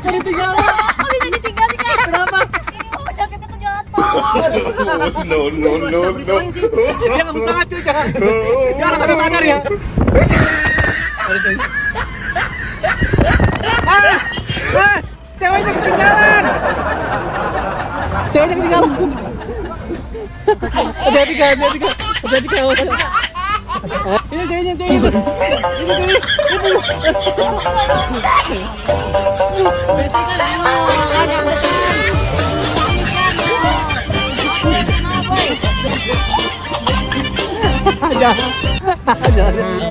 Jadi tinggal. Kok bisa ditinggal sih, Kak? Kenapa? Oh, jaketnya tuh jatuh. No. Dia nggak buka cuy, jangan. Jangan sampai sadar ya. Ceweknya ketinggalan. Ceweknya ketinggalan. Hati-hati kan, hati-hati kan. Ini ceweknya. Ada.